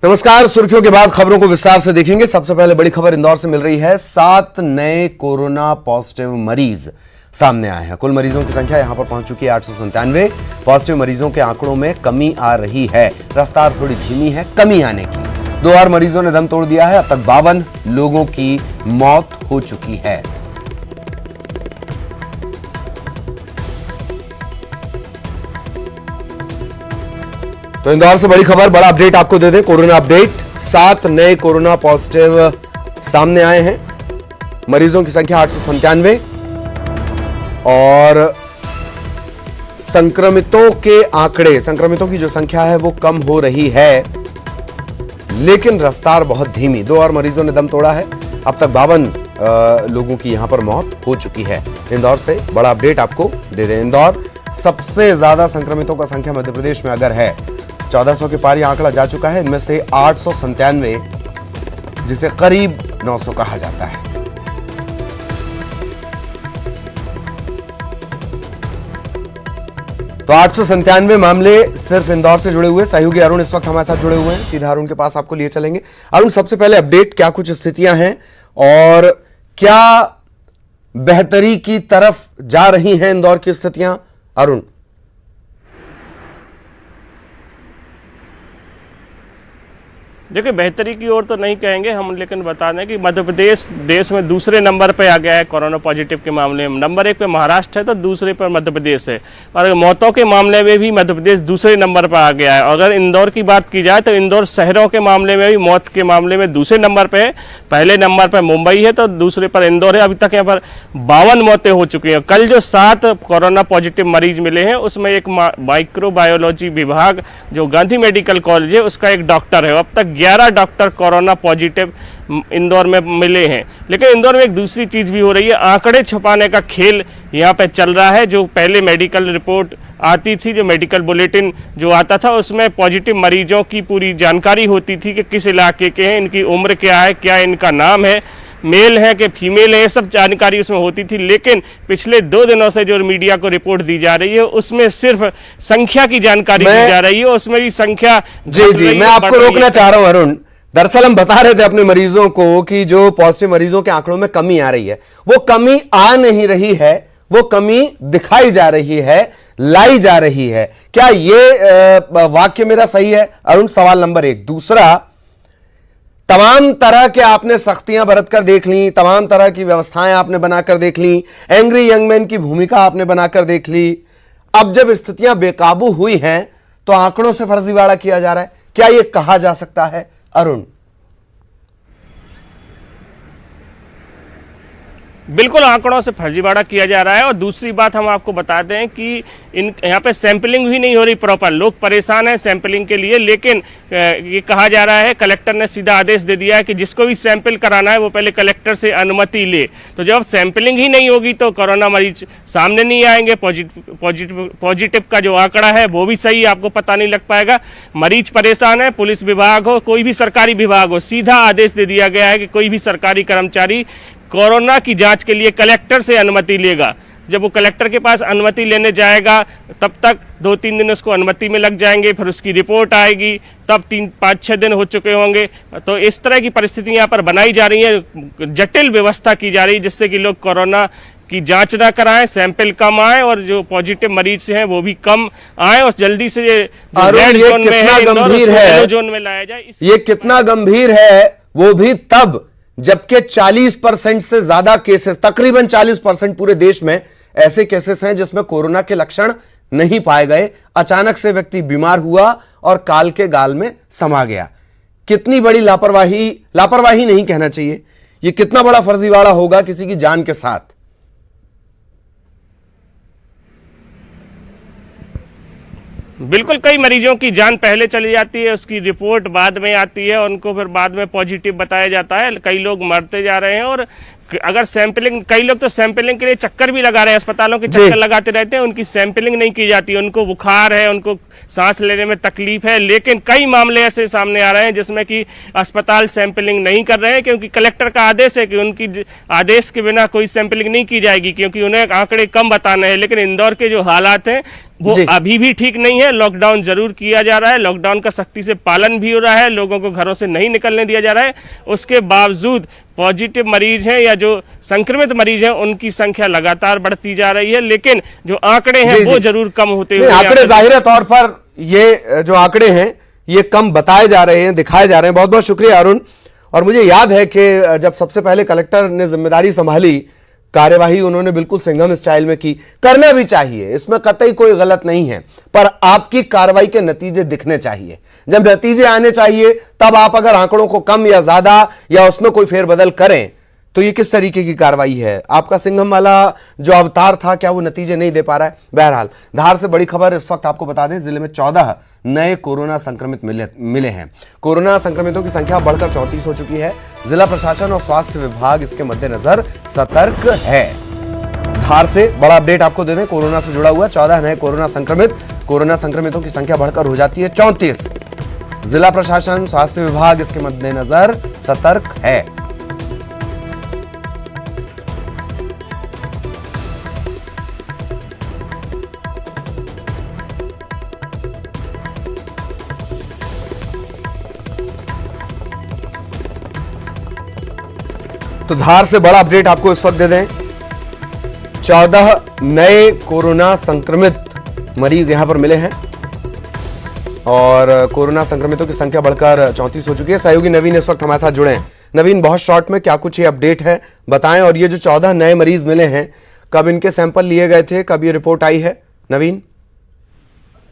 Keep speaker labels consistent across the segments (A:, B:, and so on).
A: नमस्कार। सुर्खियों के बाद खबरों को विस्तार से देखेंगे। सबसे पहले बड़ी खबर इंदौर से मिल रही है। 7 नए कोरोना पॉजिटिव मरीज सामने आए हैं। कुल मरीजों की संख्या यहां पर पहुंच चुकी है 897। पॉजिटिव मरीजों के आंकड़ों में कमी आ रही है, रफ्तार थोड़ी धीमी है कमी आने की। 2 और मरीजों ने दम तोड़ दिया है। अब तक 52 लोगों की मौत हो चुकी है। तो इंदौर से बड़ी खबर, बड़ा अपडेट आपको दे दें। कोरोना अपडेट, 7 नए कोरोना पॉजिटिव सामने आए हैं। मरीजों की संख्या 897 और संक्रमितों के आंकड़े, संक्रमितों की जो संख्या है वो कम हो रही है, लेकिन रफ्तार बहुत धीमी। 2 और मरीजों ने दम तोड़ा है। अब तक 52 लोगों की यहां पर मौत हो चुकी है। इंदौर से बड़ा अपडेट आपको दे दें। इंदौर सबसे ज्यादा संक्रमितों का संख्या मध्य प्रदेश में अगर है 1400 के पार आंकड़ा जा चुका है। इनमें से 897 जिसे करीब 900 कहा जाता है। तो 897 मामले सिर्फ इंदौर से जुड़े हुए। सहयोगी अरुण इस वक्त हमारे साथ जुड़े हुए हैं, सीधा अरुण के पास आपको लिए चलेंगे। अरुण, सबसे पहले अपडेट, क्या कुछ स्थितियां हैं और क्या बेहतरी की तरफ जा रही हैं इंदौर की स्थितियां? अरुण,
B: देखिए, बेहतरी की ओर तो नहीं कहेंगे हम, लेकिन बता दें कि मध्य प्रदेश देश में दूसरे नंबर पे आ गया है कोरोना पॉजिटिव के मामले में। नंबर 1 पे महाराष्ट्र है तो दूसरे पर मध्य प्रदेश है। और मौतों के मामले में भी मध्य प्रदेश दूसरे नंबर पर आ गया है। अगर इंदौर की बात की जाए तो इंदौर शहरों के मामले में भी मौत के मामले में दूसरे नंबर पर है। पहले नंबर पर मुंबई है तो दूसरे पर इंदौर है। अभी तक यहाँ पर 52 मौतें हो चुकी हैं। कल जो 7 कोरोना पॉजिटिव मरीज मिले हैं उसमें एक माइक्रोबायोलॉजी विभाग जो गांधी मेडिकल कॉलेज है उसका एक डॉक्टर है। अब तक 11 डॉक्टर कोरोना पॉजिटिव इंदौर में मिले हैं। लेकिन इंदौर में एक दूसरी चीज भी हो रही है, आंकड़े छुपाने का खेल यहाँ पे चल रहा है। जो पहले मेडिकल रिपोर्ट आती थी, जो मेडिकल बुलेटिन जो आता था, उसमें पॉजिटिव मरीजों की पूरी जानकारी होती थी कि किस इलाके के हैं, इनकी उम्र क्या है, क्या इनका नाम है, मेल है कि फीमेल है, सब जानकारी उसमें होती थी। लेकिन पिछले 2 दिनों से जो मीडिया को रिपोर्ट दी जा रही है उसमें सिर्फ संख्या की जानकारी दी जा रही है। उसमें भी संख्या
A: जी मैं आपको रोकना चाह रहा हूं अरुण। दरअसल हम बता रहे थे अपने मरीजों को कि जो पॉजिटिव मरीजों के आंकड़ों में कमी आ रही है, वो कमी आ नहीं रही है, वो कमी दिखाई जा रही है, लाई जा रही है। क्या ये वाक्य मेरा सही है अरुण? सवाल नंबर 1। दूसरा, तमाम तरह के आपने सख्तियां बरत कर देख ली, तमाम तरह की व्यवस्थाएं आपने बनाकर देख ली, एंग्री यंग मैन की भूमिका आपने बनाकर देख ली। अब जब स्थितियां बेकाबू हुई हैं तो आंकड़ों से फर्जीवाड़ा किया जा रहा है। क्या यह कहा जा सकता है अरुण?
B: बिल्कुल, आंकड़ों से फर्जीवाड़ा किया जा रहा है। और दूसरी बात हम आपको बता दें कि यहाँ पे सैंपलिंग भी नहीं हो रही प्रॉपर। लोग परेशान हैं सैंपलिंग के लिए, लेकिन ये कहा जा रहा है, कलेक्टर ने सीधा आदेश दे दिया है कि जिसको भी सैंपल कराना है वो पहले कलेक्टर से अनुमति ले। तो जब सैंपलिंग ही नहीं होगी तो कोरोना मरीज सामने नहीं आएंगे। पॉजिटिव का जो आंकड़ा है वो भी सही आपको पता नहीं लग पाएगा। मरीज परेशान है, पुलिस विभाग हो, कोई भी सरकारी विभाग हो, सीधा आदेश दे दिया गया है कि कोई भी सरकारी कर्मचारी कोरोना की जांच के लिए कलेक्टर से अनुमति लेगा। जब वो कलेक्टर के पास अनुमति लेने जाएगा तब तक 2-3 दिन उसको अनुमति में लग जाएंगे, फिर उसकी रिपोर्ट आएगी, तब 3-5-6 दिन हो चुके होंगे। तो इस तरह की परिस्थिति यहाँ पर बनाई जा रही है, जटिल व्यवस्था की जा रही है, जिससे कि लोग कोरोना की जांच ना कराएं, सैंपल कम आए और जो पॉजिटिव मरीज हैं वो भी कम आए और जल्दी से रेड जोन में है येलो जोन में लाया जाए।
A: ये कितना गंभीर है वो भी तब जबकि 40% से ज्यादा केसेस, तकरीबन 40% पूरे देश में ऐसे केसेस हैं जिसमें कोरोना के लक्षण नहीं पाए गए। अचानक से व्यक्ति बीमार हुआ और काल के गाल में समा गया। कितनी बड़ी लापरवाही नहीं कहना चाहिए, यह कितना बड़ा फर्जीवाड़ा होगा किसी की जान के साथ।
B: बिल्कुल, कई मरीजों की जान पहले चली जाती है, उसकी रिपोर्ट बाद में आती है, उनको फिर बाद में पॉजिटिव बताया जाता है। कई लोग मरते जा रहे हैं। और अगर सैंपलिंग, कई लोग तो सैंपलिंग के लिए चक्कर भी लगा रहे हैं, अस्पतालों के चक्कर लगाते रहते हैं, उनकी सैंपलिंग नहीं की जाती। उनको बुखार है, उनको सांस लेने में तकलीफ है, लेकिन कई मामले ऐसे सामने आ रहे हैं जिसमें कि अस्पताल सैंपलिंग नहीं कर रहे हैं, क्योंकि कलेक्टर का आदेश है कि उनकी आदेश के बिना कोई सैंपलिंग नहीं की जाएगी, क्योंकि उन्हें आंकड़े कम बताने हैं। लेकिन इंदौर के जो हालात हैं, वो
A: जी।
B: अभी भी ठीक नहीं है। लॉकडाउन जरूर किया जा रहा है, लॉकडाउन का सख्ती से पालन भी हो रहा है, लोगों को घरों से नहीं निकलने दिया जा रहा है। उसके बावजूद पॉजिटिव मरीज हैं या जो संक्रमित मरीज हैं उनकी संख्या लगातार बढ़ती जा रही है, लेकिन जो आंकड़े हैं
A: जी,
B: वो
A: जी।
B: जरूर कम होते
A: नहीं,
B: हुए
A: आंकड़े जाहिर तौर पर ये जो आंकड़े हैं ये कम बताए जा रहे हैं, दिखाए जा रहे हैं। बहुत बहुत शुक्रिया अरुण। और मुझे याद है कि जब सबसे पहले कलेक्टर ने जिम्मेदारी संभाली, कार्यवाही उन्होंने बिल्कुल सिंघम स्टाइल में की। करना भी चाहिए, इसमें कतई कोई गलत नहीं है, पर आपकी कार्रवाई के नतीजे दिखने चाहिए। जब नतीजे आने चाहिए तब आप अगर आंकड़ों को कम या ज्यादा या उसमें कोई फेरबदल करें तो ये किस तरीके की कार्रवाई है? आपका सिंघम वाला जो अवतार था, क्या वो नतीजे नहीं दे पा रहा है? बहरहाल धार से बड़ी खबर इस वक्त आपको बता दें, जिले में 14 नए कोरोना संक्रमित मिले हैं। कोरोना संक्रमितों की संख्या बढ़कर 34 हो चुकी है। जिला प्रशासन और स्वास्थ्य विभाग इसके मद्देनजर सतर्क है। धार से बड़ा अपडेट आपको दे दें, कोरोना से जुड़ा हुआ 14 नए कोरोना संक्रमितों की संख्या बढ़कर हो जाती है 34। जिला प्रशासन स्वास्थ्य विभाग इसके मद्देनजर सतर्क है। तो धार से बड़ा अपडेट आपको इस वक्त दे दें, 14 नए कोरोना संक्रमित मरीज यहां पर मिले हैं और कोरोना संक्रमितों की संख्या बढ़कर 34 हो चुकी है। सहयोगी नवीन इस वक्त हमारे साथ जुड़े हैं। नवीन, बहुत शॉर्ट में क्या कुछ ये अपडेट है बताएं, और ये जो 14 नए मरीज मिले हैं कब इनके सैंपल लिए गए थे, कब ये रिपोर्ट आई है? नवीन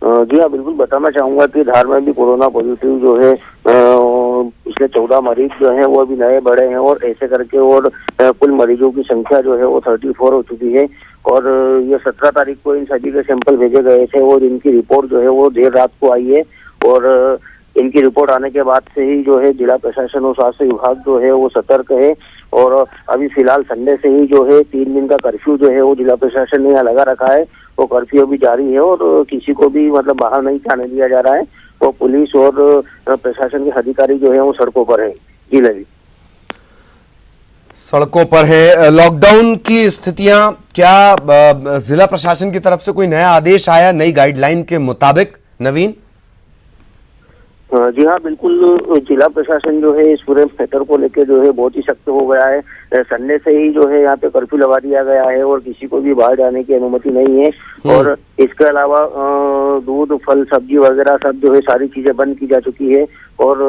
C: जी हाँ, बिल्कुल बताना चाहूंगा कि धार में भी कोरोना पॉजिटिव जो है पिछले 14 मरीज जो हैं वो भी नए बढ़े हैं और ऐसे करके और कुल मरीजों की संख्या जो है वो 34 हो चुकी है। और ये 17 तारीख को इन सभी के सैंपल भेजे गए थे और इनकी रिपोर्ट जो है वो देर रात को आई है। और इनकी रिपोर्ट आने के बाद से ही जो है जिला प्रशासन और स्वास्थ्य विभाग जो है वो सतर्क है। और अभी फिलहाल संडे से ही जो है 3 दिन का कर्फ्यू जो है वो जिला प्रशासन ने यहाँ लगा रखा है। वो कर्फ्यू भी जारी है और किसी को भी मतलब बाहर नहीं जाने दिया जा रहा है। तो पुलिस और प्रशासन के अधिकारी जो है वो सड़कों पर है। जी लवी,
A: सड़कों पर है। लॉकडाउन की स्थितियां क्या जिला प्रशासन की तरफ से कोई नया आदेश आया नई गाइडलाइन के मुताबिक? नवीन
C: जी हाँ, बिल्कुल जिला प्रशासन जो है इस पूरे मैटर को लेकर जो है बहुत ही सख्त हो गया है। संडे से ही जो है यहाँ पे कर्फ्यू लगा दिया गया है और किसी को भी बाहर जाने की अनुमति नहीं है। और इसके अलावा दूध, फल, सब्जी वगैरह सब जो है सारी चीजें बंद की जा चुकी है। और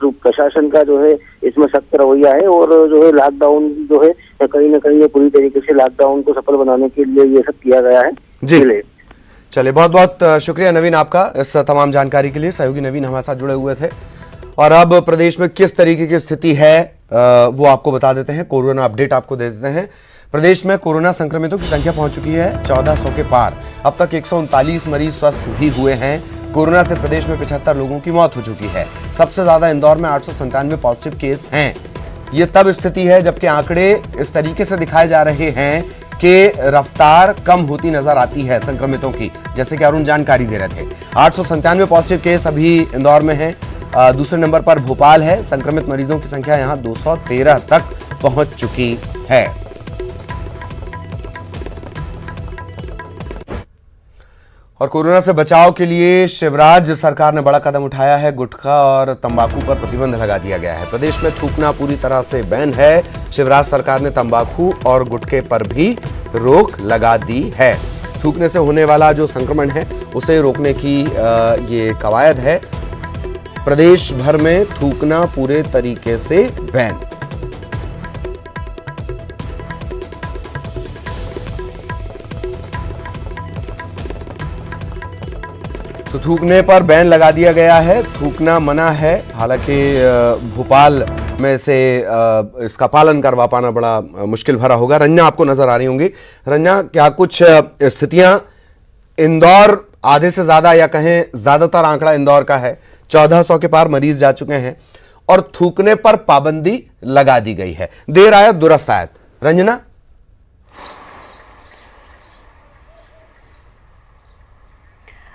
C: प्रशासन का जो है इसमें सख्त रवैया है। और जो है लॉकडाउन जो है कहीं ना कहीं पूरी तरीके से लॉकडाउन को सफल बनाने के लिए ये सब किया गया है।
A: जी चलिए, बहुत बहुत शुक्रिया नवीन आपका इस तमाम जानकारी के लिए। सहयोगी नवीन हमारे साथ जुड़े हुए थे। और अब प्रदेश में किस तरीके की स्थिति है वो आपको बता देते हैं, कोरोना अपडेट आपको दे देते हैं। प्रदेश में कोरोना संक्रमितों की संख्या पहुंच चुकी है 1400 के पार। अब तक 139 मरीज स्वस्थ भी हुए हैं। कोरोना से प्रदेश में 75 लोगों की मौत हो चुकी है। सबसे ज्यादा इंदौर में 897 पॉजिटिव केस हैं। ये तब स्थिति है जबकि आंकड़े इस तरीके से दिखाए जा रहे हैं कि रफ्तार कम होती नजर आती है संक्रमितों की, जैसे कि अरुण जानकारी दे रहे थे। 897 पॉजिटिव केस अभी इंदौर में है। दूसरे नंबर पर भोपाल है। संक्रमित मरीजों की संख्या यहां 213 तक पहुंच चुकी है। और कोरोना से बचाव के लिए शिवराज सरकार ने बड़ा कदम उठाया है। गुटखा और तंबाकू पर प्रतिबंध लगा दिया गया है। प्रदेश में थूकना पूरी तरह से बैन है। शिवराज सरकार ने तंबाकू और गुटखे पर भी रोक लगा दी है। थूकने से होने वाला जो संक्रमण है उसे रोकने की ये कवायद है। प्रदेश भर में थूकना पूरे तरीके से बैन। तो थूकने पर बैन लगा दिया गया है। थूकना मना है। हालांकि भोपाल में से इसका पालन करवा पाना बड़ा मुश्किल भरा होगा। रंजना आपको नजर आ रही होंगी। रंजना, क्या कुछ स्थितियां इंदौर आधे से ज्यादा या कहें ज्यादातर आंकड़ा इंदौर का है, 1400 के पार मरीज जा चुके हैं और थूकने पर पाबंदी लगा दी गई है। देर आयत दुरुस्त आयत। रंजना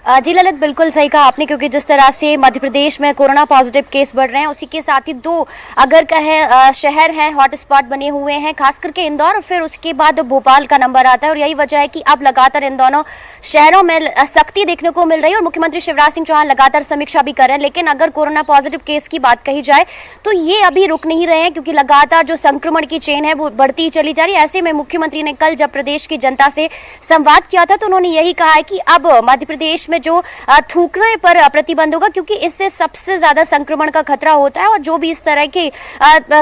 D: जी ललित, बिल्कुल सही कहा आपने, क्योंकि जिस तरह से मध्य प्रदेश में कोरोना पॉजिटिव केस बढ़ रहे हैं, उसी के साथ ही दो अगर कहें शहर हैं हॉट स्पॉट बने हुए हैं, खास करके इंदौर, और फिर उसके बाद भोपाल का नंबर आता है। और यही वजह है कि अब लगातार इन दोनों शहरों में सख्ती देखने को मिल रही है और मुख्यमंत्री शिवराज सिंह चौहान लगातार समीक्षा भी कर रहे हैं। लेकिन अगर कोरोना पॉजिटिव केस की बात कही जाए तो ये अभी रुक नहीं रहे हैं, क्योंकि लगातार जो संक्रमण की चेन है वो बढ़ती चली जा रही है। ऐसे में मुख्यमंत्री ने कल जब प्रदेश की जनता से संवाद किया था तो उन्होंने यही कहा है कि अब मध्य प्रदेश में जो थूकने पर प्रतिबंध होगा, क्योंकि इससे सबसे ज्यादा संक्रमण का खतरा होता है, और जो भी इस तरह के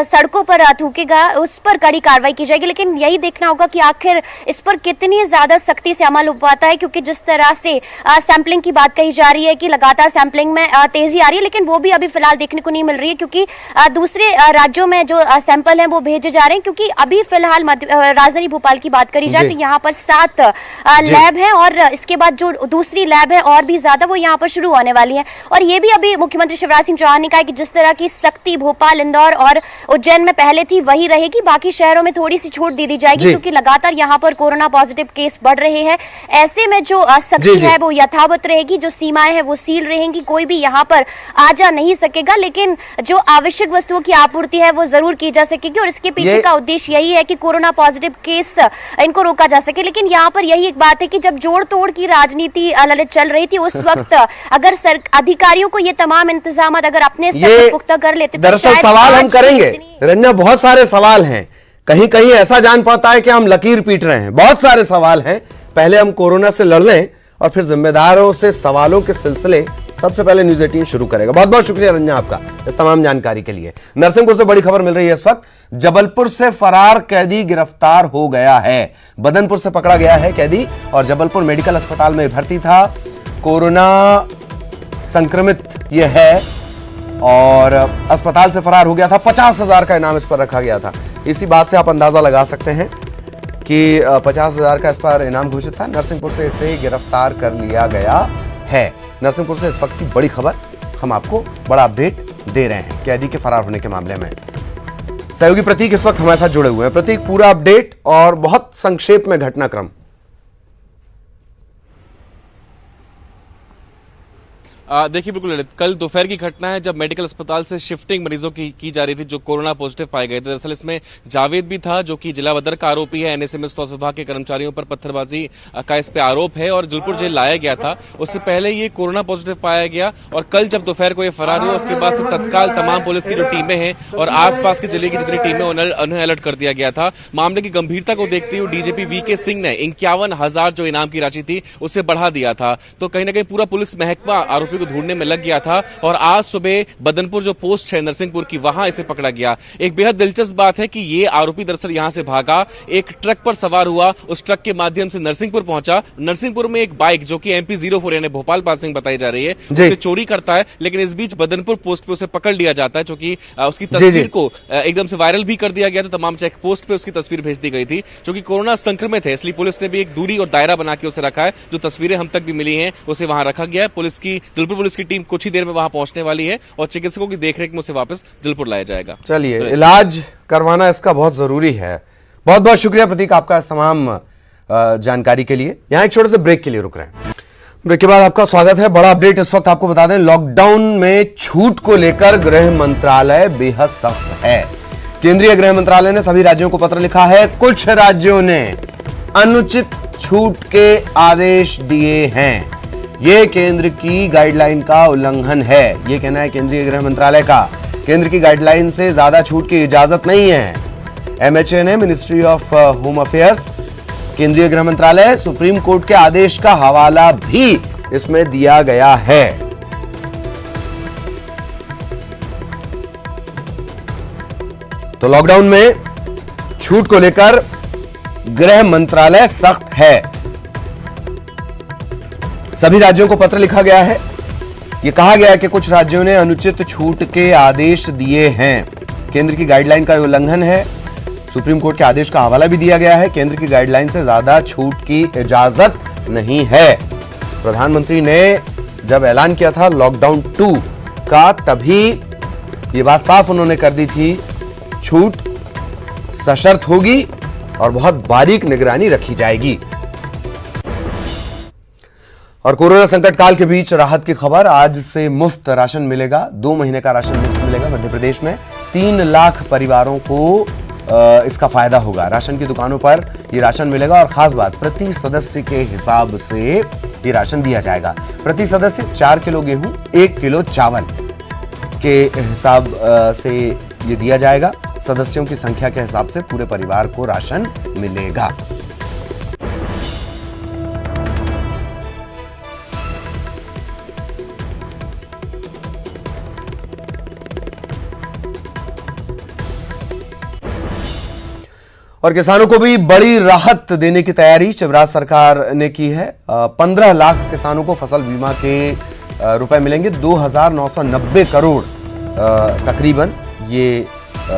D: सड़कों पर थूकेगा उस पर कड़ी कार्रवाई की जाएगी। लेकिन यही देखना होगा कि आखिर इस पर कितनी ज्यादा सख्ती से अमल हो पाता है, क्योंकि जिस तरह से सैंपलिंग की बात कही जा रही है कि लगातार सैंपलिंग में तेजी आ रही है, लेकिन वो भी अभी फिलहाल देखने को नहीं मिल रही है, क्योंकि दूसरे राज्यों में जो सैंपल हैं वो भेजे जा रहे हैं। क्योंकि अभी फिलहाल राजधानी भोपाल की बात करी जाए तो यहाँ पर 7 लैब है, और इसके बाद जो दूसरी लैब है और भी ज्यादा वो यहाँ पर शुरू होने वाली है। और ये भी अभी मुख्यमंत्री शिवराज सिंह चौहान ने कहा कि जिस तरह की सख्ती भोपाल, इंदौर और उज्जैन में पहले थी वही रहेगी, बाकी शहरों में थोड़ी सी छूट दे दी जाएगी, क्योंकि लगातार यहाँ पर कोरोना पॉजिटिव केस बढ़ रहे हैं। ऐसे में जो सख्ती है वो यथावत रहेगी, जो सीमाएं हैं वो सील रहेंगी, कोई भी यहाँ पर आ जा नहीं सकेगा, लेकिन जो आवश्यक वस्तुओं की आपूर्ति है वो जरूर की जा सकेगी। और इसके पीछे का उद्देश्य यही है कि कोरोना पॉजिटिव केस इनको रोका जा सके। लेकिन यहाँ पर यही एक बात है कि जब जोड़ तोड़ की राजनीति ललित चल रही थी, उस वक्त अगर अधिकारियों को ये तमाम इंतजाम अगर अपने स्तर पर पुख्ता कर लेते तो
A: दरअसल सवाल हम करेंगे रंजना, बहुत सारे सवाल हैं, कहीं कहीं ऐसा जान पाता है कि हम लकीर पीट रहे हैं। बहुत सारे सवाल हैं, पहले हम कोरोना से लड़ लें और फिर जिम्मेदारों से सवालों के सिलसिले सबसे पहले न्यूज 18 शुरू करेगा। बहुत बहुत शुक्रिया रंजना आपका इस तमाम जानकारी के लिए। नरसिंहपुर से बड़ी खबर मिल रही है इस वक्त, जबलपुर से फरार कैदी गिरफ्तार हो गया है। बदनपुर से पकड़ा गया है कैदी और जबलपुर मेडिकल अस्पताल में भर्ती था। कोरोना संक्रमित यह है और अस्पताल से फरार हो गया था। 50,000 का इनाम इस पर रखा गया था। इसी बात से आप अंदाजा लगा सकते हैं कि 50,000 का इस पर इनाम घोषित था। नरसिंहपुर से इसे गिरफ्तार कर लिया गया है। नरसिंहपुर से इस वक्त की बड़ी खबर, हम आपको बड़ा अपडेट दे रहे हैं कैदी के फरार होने के मामले में। सहयोगी प्रतीक इस वक्त हमारे साथ जुड़े हुए हैं। प्रतीक, पूरा अपडेट और बहुत संक्षेप में घटनाक्रम।
E: देखिए बिल्कुल ललित, कल दोपहर की घटना है जब मेडिकल अस्पताल से शिफ्टिंग मरीजों की जा रही थी जो कोरोना पॉजिटिव पाए गए थे। दरअसल इसमें जावेद भी था जो कि जिला बदर का आरोपी है। एनएसएमएस स्वास्थ्य विभाग के कर्मचारियों पर पत्थरबाजी का इस पे आरोप है और जबलपुर जेल लाया गया था। उससे पहले ये कोरोना पॉजिटिव पाया गया और कल जब दोपहर को ये फरार हुआ उसके बाद से तत्काल तमाम पुलिस की जो टीमें हैं और आसपास के जिले की जितनी टीमें उन्हें अलर्ट कर दिया गया था। मामले की गंभीरता को देखते हुए डीजीपी वीके सिंह ने 51,000 जो इनाम की राशि थी उससे बढ़ा दिया था। तो कहीं ना कहीं पूरा पुलिस महकमा आरोपी को ढूंढने में लग गया था और आज सुबह बदनपुर जो पोस्ट है नरसिंहपुर की, वहां इसे पकड़ा गया। एक बेहद दिलचस्प बात है कि ये आरोपी दरअसल यहां से भागा, एक ट्रक पर सवार हुआ, उस ट्रक के माध्यम से नरसिंहपुर पहुंचा। नरसिंहपुर में एक बाइक जो कि MP04 यानी भोपाल पासिंग बताई जा रही है उसे चोरी करता है, लेकिन इस बीच बदनपुर पोस्ट पे उसे पकड़ लिया जाता है, क्योंकि उसकी तस्वीर को एकदम से वायरल भी कर दिया गया था। तमाम चेक पोस्ट पे उसकी तस्वीर भेज दी गई थी, क्योंकि कोरोना संक्रमित है, इसलिए पुलिस ने भी एक दूरी और दायरा बना के उसे रखा है। जो तस्वीरें हम तक भी मिली हैं उसे वहां रखा गया है। जबलपुर पुलिस की टीम कुछ ही देर में वहां पहुंचने वाली है और चिकित्सकों की देखरेख में उसे वापस जबलपुर लाया जाएगा।
A: चलिए, इलाज करवाना इसका बहुत जरूरी है। बहुत बहुत शुक्रिया प्रतीक आपका इस तमाम जानकारी के लिए। यहां एक छोटे से ब्रेक के लिए रुक रहे हैं। ब्रेक के बाद आपका स्वागत है। बड़ा अपडेट इस वक्त आपको बता दें, लॉकडाउन में छूट को लेकर गृह मंत्रालय बेहद सख्त है। केंद्रीय गृह मंत्रालय ने सभी राज्यों को पत्र लिखा है। कुछ राज्यों ने अनुचित छूट के आदेश दिए हैं। यह केंद्र की गाइडलाइन का उल्लंघन है, यह कहना है केंद्रीय गृह मंत्रालय का। केंद्र की गाइडलाइन से ज्यादा छूट की इजाजत नहीं है। MHA ने मिनिस्ट्री ऑफ होम अफेयर्स, केंद्रीय गृह मंत्रालय, सुप्रीम कोर्ट के आदेश का हवाला भी इसमें दिया गया है। तो लॉकडाउन में छूट को लेकर गृह मंत्रालय सख्त है। सभी राज्यों को पत्र लिखा गया है। यह कहा गया है कि कुछ राज्यों ने अनुचित छूट के आदेश दिए हैं। केंद्र की गाइडलाइन का उल्लंघन है। सुप्रीम कोर्ट के आदेश का हवाला भी दिया गया है। केंद्र की गाइडलाइन से ज्यादा छूट की इजाजत नहीं है। प्रधानमंत्री ने जब ऐलान किया था लॉकडाउन 2 का, तभी ये बात साफ उन्होंने कर दी थी, छूट सशर्त होगी और बहुत बारीक निगरानी रखी जाएगी। और कोरोना संकट काल के बीच राहत की खबर, आज से मुफ्त राशन मिलेगा। 2 महीने का राशन मुफ्त मिलेगा। मध्य प्रदेश में 3 लाख परिवारों को इसका फायदा होगा। राशन की दुकानों पर ये राशन मिलेगा और खास बात, प्रति सदस्य के हिसाब से ये राशन दिया जाएगा। प्रति सदस्य 4 किलो गेहूं, 1 किलो चावल के हिसाब से ये दिया जाएगा। सदस्यों की संख्या के हिसाब से पूरे परिवार को राशन मिलेगा। और किसानों को भी बड़ी राहत देने की तैयारी शिवराज सरकार ने की है। 15 लाख किसानों को फसल बीमा के रुपए मिलेंगे। 2,990 करोड़ तकरीबन ये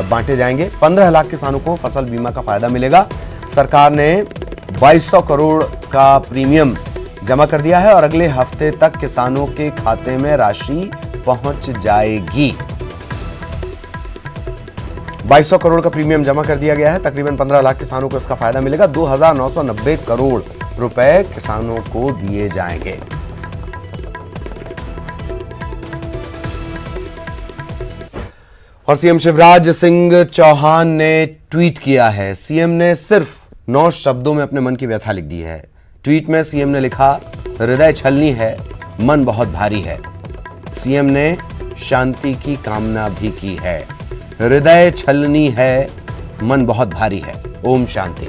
A: बांटे जाएंगे। 15 लाख किसानों को फसल बीमा का फायदा मिलेगा। सरकार ने 2200 करोड़ का प्रीमियम जमा कर दिया है और अगले हफ्ते तक किसानों के खाते में राशि पहुंच जाएगी। 2200 करोड़ का प्रीमियम जमा कर दिया गया है। तकरीबन 15 लाख किसानों को इसका फायदा मिलेगा। 2,990 करोड़ रुपए किसानों को दिए जाएंगे। और सीएम शिवराज सिंह चौहान ने ट्वीट किया है। सीएम ने सिर्फ 9 शब्दों में अपने मन की व्यथा लिख दी है। ट्वीट में सीएम ने लिखा, हृदय छलनी है, मन बहुत भारी है। सीएम ने शांति की कामना भी की है। हृदय छलनी है, मन बहुत भारी है। ओम शांति।